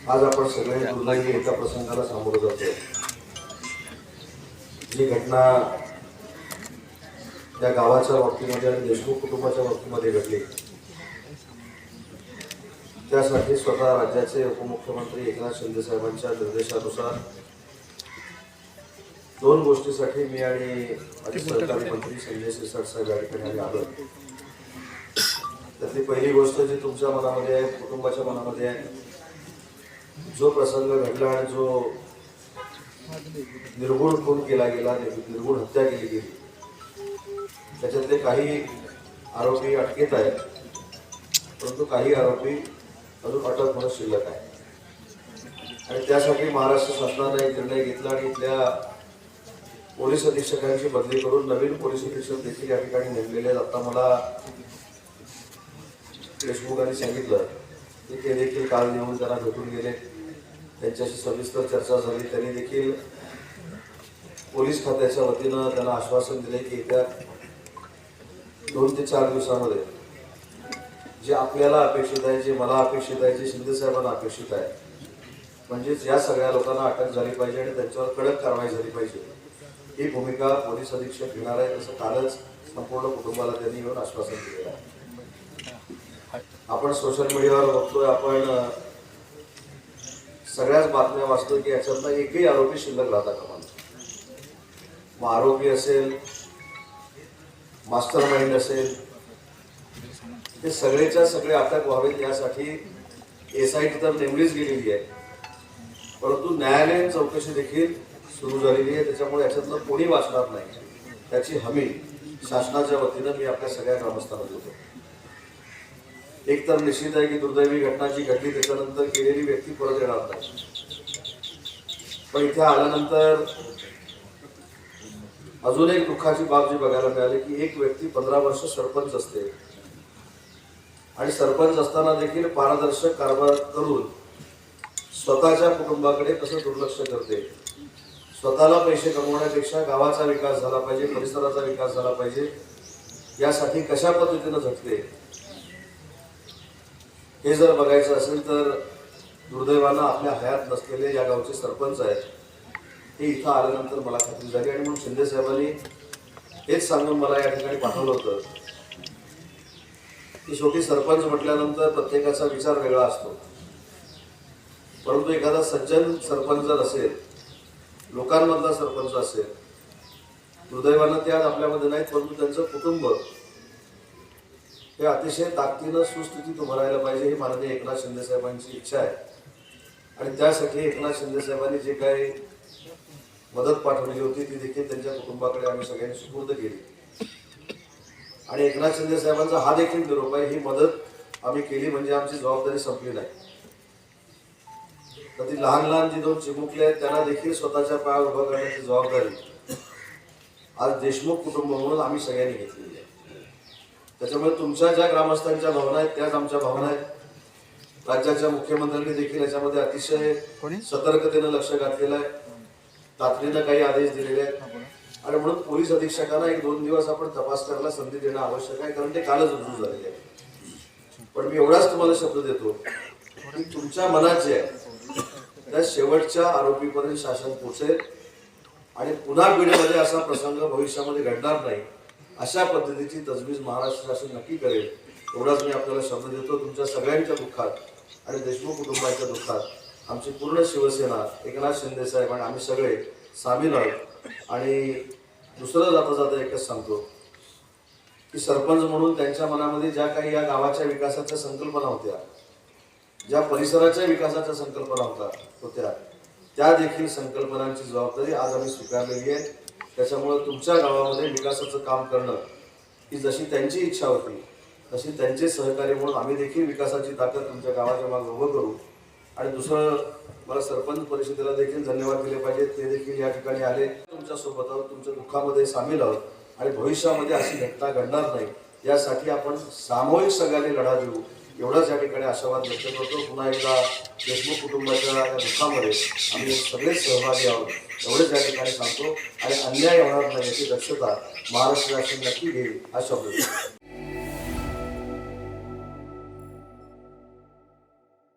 आज आपण सगळे दुर्दैवी एका प्रसंगाला सामोरं जातो। जी घटना त्या गावाच्या बाबतीमध्ये आणि देशमुख कुटुंबाच्या बाबतीमध्ये घडली, त्यासाठी स्वतः राज्याचे उपमुख्यमंत्री एकनाथ शिंदे साहेबांच्या निर्देशानुसार दोन गोष्टीसाठी मी आणि सहकारी मंत्री संजय सिरसाट साहेब या ठिकाणी आलो। त्यातली पहिली गोष्ट जी तुमच्या मनामध्ये आहे, कुटुंबाच्या मनामध्ये आहे, जो प्रसंग घडला आणि जो निर्गुण खून केला गेला, निर्गुण हत्या केली गेली, त्याच्यातले काही आरोपी अटकेत आहेत, परंतु काही आरोपी अजून अटक होणं शिल्लक आहे। आणि त्यासाठी महाराष्ट्र शासनाने एक निर्णय घेतला आणि इथल्या पोलीस अधीक्षकांची बदली करून नवीन पोलीस अधीक्षक देखील या ठिकाणी नेमलेले आहेत। आता मला देशमुखांनी सांगितलं की ते देखील काल येऊन त्यांना भेटून गेले, त्यांच्याशी सविस्तर चर्चा झाली। त्यांनी देखील पोलीस खात्याच्या वतीनं त्यांना आश्वासन दिले की येत्या 2 ते 4 दिवसामध्ये जे आपल्याला अपेक्षित आहे, जे मला अपेक्षित आहे, जे शिंदे साहेबांना अपेक्षित आहे, म्हणजेच या सगळ्या लोकांना अटक झाली पाहिजे आणि त्यांच्यावर कडक कारवाई झाली पाहिजे, ही भूमिका पोलीस अधीक्षक घेणार आहे। तसं कालच संपूर्ण कुटुंबाला त्यांनी येऊन आश्वासन दिलेलं आहे। आपण सोशल मीडियावर बघतोय, आपण सगळ्याच बातम्या वाचतोय की याच्यातला एकही आरोपी शिल्लक राहता कामा नये। मग आरोपी असेल, मास्टर माइंड असेल, ते सगळेच्या सगळे अटक व्हावेत यासाठी SIT तर नेमलीच गेलेली आहे, परंतु न्यायालयीन चौकशी देखील सुरू झालेली आहे। त्याच्यामुळे याच्यातलं कोणी वाचणार नाही, त्याची हमी शासनाच्या वतीनं मी आपल्या सगळ्या ग्रामस्थांना देतो। एक तर निश्चित आहे की दुर्दैवी घटना जी घडली त्याच्यानंतर केलेली व्यक्ती परत येणार नाही, पण इथे आल्यानंतर अजून एक दुःखाची बाब जी बघायला मिळाली की एक व्यक्ती 15 वर्ष सरपंच असते आणि सरपंच असताना देखील पारदर्शक कारभार करून स्वतःच्या कुटुंबाकडे कसं दुर्लक्ष करते, स्वतःला पैसे कमवण्यापेक्षा गावाचा विकास झाला पाहिजे, परिसराचा विकास झाला पाहिजे, यासाठी कशा पद्धतीनं झटते, हे जर बघायचं असेल तर दुर्दैवानं आपल्या हयात नसलेले या गावचे सरपंच आहेत, हे इथं आल्यानंतर मला खात्री झाली। आणि म्हणून शिंदे साहेबांनी हेच सांगून मला या ठिकाणी पाठवलं होतं की शेवटी सरपंच म्हटल्यानंतर प्रत्येकाचा विचार वेगळा असतो, परंतु एखादा सज्जन सरपंच जर असेल, लोकांमधला सरपंच असेल, दुर्दैवानं ते आज आपल्यामध्ये नाहीत, परंतु त्यांचं कुटुंब हे अतिशय ताकदीनं सुस्थितीत उभं राहायला पाहिजे, ही माननीय एकनाथ शिंदे साहेबांची इच्छा आहे। आणि त्यासाठी एकनाथ शिंदे साहेबांनी जे काही मदत पाठवली होती ती देखील त्यांच्या कुटुंबाकडे आम्ही सगळ्यांनी सुपूर्द केली। आणि एकनाथ शिंदे साहेबांचा हा देखील निरोप आहे, ही मदत आम्ही केली म्हणजे आमची जबाबदारी संपली नाही। तर ती लहान लहान जी 2 चिमुकले आहेत त्यांना देखील स्वतःच्या पायावर उभं करण्याची जबाबदारी आज देशमुख कुटुंब म्हणून आम्ही सगळ्यांनी घेतलेली आहे। त्याच्यामुळे तुमच्या ज्या ग्रामस्थांच्या भावना आहेत त्याच आमच्या भावना आहेत। राज्याच्या मुख्यमंत्र्यांनी देखील याच्यामध्ये अतिशय सतर्कतेनं लक्ष घातलेलं आहे, तातडीनं काही आदेश दिलेले आहेत। आणि म्हणून पोलीस अधीक्षकांना 1-2 दिवस आपण तपास करायला संधी देणं आवश्यक आहे, कारण ते कालच रुजू झालेले आहे। पण मी एवढाच तुम्हाला शब्द देतो की तुमच्या मनात जे आहे त्या शेवटच्या आरोपीपर्यंत शासन पोहोचेल आणि पुन्हा पिढीमध्ये असा प्रसंग भविष्यामध्ये घडणार नाही, अशा पद्धतीची तजवीज महाराष्ट्र शासन नक्की करेल, एवढाच मी आपल्याला शब्द देतो। तुमच्या सगळ्यांच्या दुःखात आणि देशमुख कुटुंबाच्या दुःखात आमची पूर्ण शिवसेना, एकनाथ शिंदे साहेब आणि आम्ही सगळे सामील आहोत। आणि दुसरं जाता जाता एकच सांगतो की सरपंच म्हणून त्यांच्या मनामध्ये ज्या काही या गावाच्या विकासाच्या संकल्पना होत्या, ज्या परिसराच्या विकासाच्या संकल्पना होत्या, त्या देखील संकल्पनांची जबाबदारी आज आम्ही स्वीकारलेली आहे। त्याच्यामुळे तुमच्या गावामध्ये विकासाचं काम करणं ही जशी त्यांची इच्छा होती तशी त्यांचे सहकार्य म्हणून आम्ही देखील विकासाची ताकद तुमच्या गावाच्या मागे उभं करू। आणि दुसरं, मला सरपंच परिषदेला देखील धन्यवाद दिले पाहिजे, ते देखील या ठिकाणी आले, तुमच्या सोबत आहोत, तुमच्या दुःखामध्ये सामील आहोत आणि भविष्यामध्ये अशी घटना घडणार नाही यासाठी आपण सामूहिक सगळ्यांनी लढा देऊ, एवढाच या ठिकाणी आशावाद व्यक्त करतो। पुन्हा एकदा देशमुख कुटुंबाच्या या दुःखामध्ये आम्ही सगळे सहभागी आहोत, एवढेच या ठिकाणी सांगतो। आणि अन्याय होणार नाही याची दक्षता महाराष्ट्र शासन नक्की घेईल हा शब्द